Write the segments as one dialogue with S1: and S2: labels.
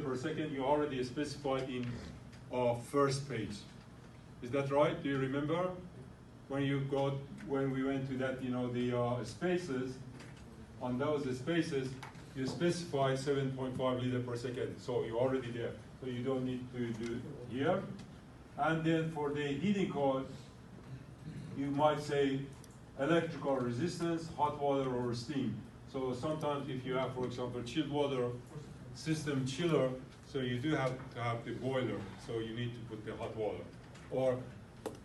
S1: per second you already specified in first page. Is that right? Do you remember when we went to that, the spaces, on those spaces, you specified 7.5 liter per second. So you're already there. So you don't need to do it here. And then for the heating coil, you might say electrical resistance, hot water or steam. So sometimes if you have, for example, chilled water system chiller, so you do have to have the boiler, so you need to put the hot water. Or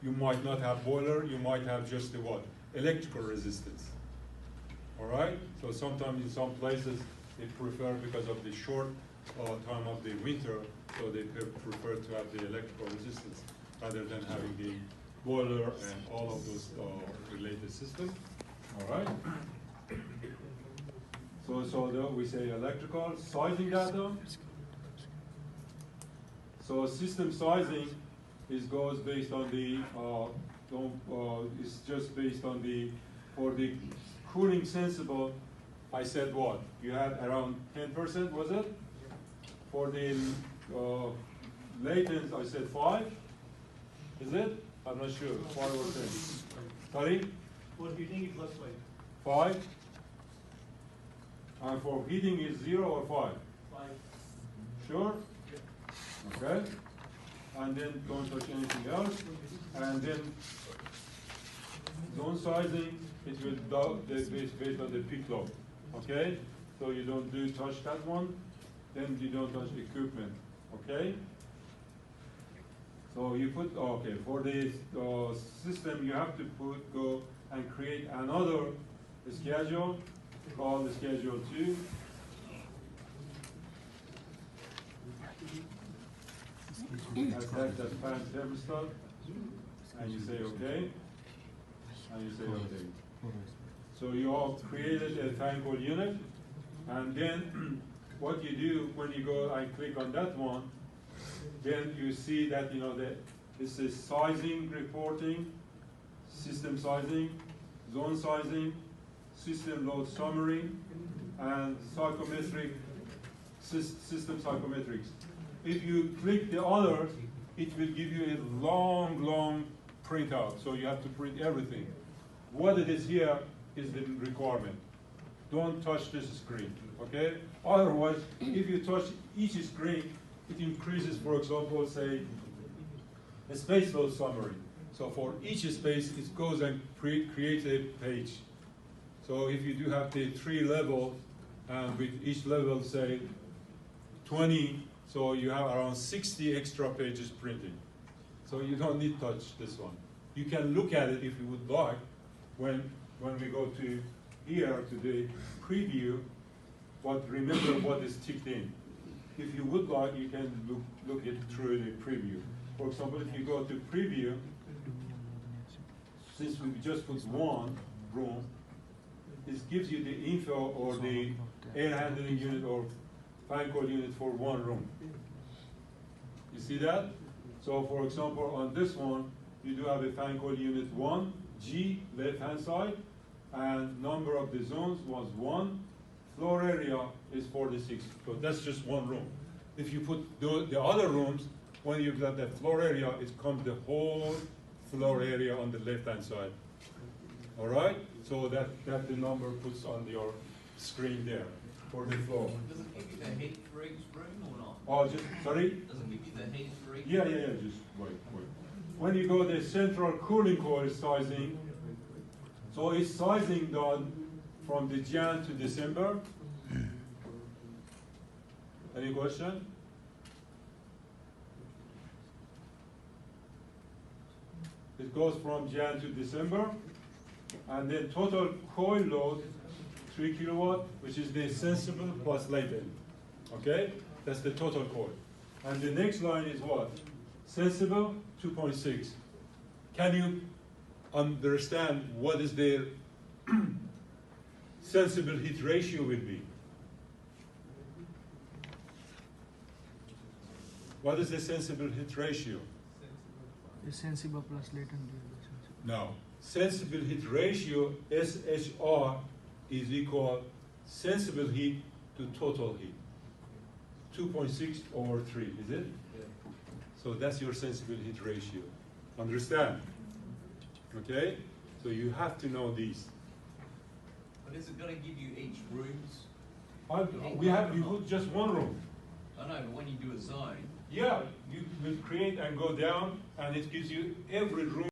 S1: you might not have boiler, you might have just the what? Electrical resistance. All right? So sometimes in some places they prefer, because of the short time of the winter, so they prefer to have the electrical resistance rather than having the boiler and all of those related systems. All right? So we say electrical sizing data. So system sizing goes based on the it's just based on the, for the cooling sensible. I said what? You had around 10%, was it? For the latent, I said 5. Is it? I'm not sure. 5 or 10. Sorry?
S2: For heating, it was 5.
S1: 5. And for heating is 0 or 5?
S2: 5.
S1: Sure? Okay. And then don't touch anything else. And then zone sizing, it will be based on the peak load. Okay? So you don't touch that one, then you don't touch equipment. Okay? So you put, okay, for the system, you have to go and create another schedule called the schedule 2. Attach that fan thermostat, and you say okay, and you say okay. So you all created a fan coil unit, and then what you do when you go and click on that one, then you see that this is sizing reporting, system sizing, zone sizing, system load summary, and psychometric system psychometrics. If you click the others, it will give you a long printout. So you have to print everything. What it is here is the requirement. Don't touch this screen, okay? Otherwise, if you touch each screen, it increases, for example, say, a space load summary. So for each space, it goes and creates a page. So if you do have the 3 levels, and with each level, say, 20, so you have around 60 extra pages printed. So you don't need to touch this one. You can look at it if you would like when we go to here to the preview, but remember what is ticked in. If you would like, you can look it through the preview. For example, if you go to preview, since we just put one room, this gives you the info or the air handling unit or fan coil unit for one room. You see that? So for example, on this one, you do have a fan coil unit 1, G, left hand side, and number of the zones was 1, floor area is 46. So that's just one room. If you put the other rooms, when you've got that floor area, it comes the whole floor area on the left hand side. All right? So that the number puts on your screen there for the floor.
S3: Does it give you the heat for each room or not?
S1: Oh, sorry?
S3: Does it give you the heat for each
S1: Yeah, just wait. When you go the central cooling coil sizing, so it's sizing done from the Jan to December. Any question? It goes from Jan to December, and then total coil load 3 kilowatt, which is the sensible plus latent. Okay, that's the total coil. And the next line is what? Sensible 2.6. Can you understand what is the sensible heat ratio will be? What is the sensible heat ratio?
S4: The sensible plus latent.
S1: No. Sensible heat ratio, SHR, is equal sensible heat to total heat. 2.6 over 3, is it? So that's your sensible heat ratio. Understand? Okay? So you have to know these.
S3: But is it gonna give you each room's?
S1: We put just one room.
S3: I know, but when you do a zone,
S1: Yeah, you will create and go down, and it gives you every room.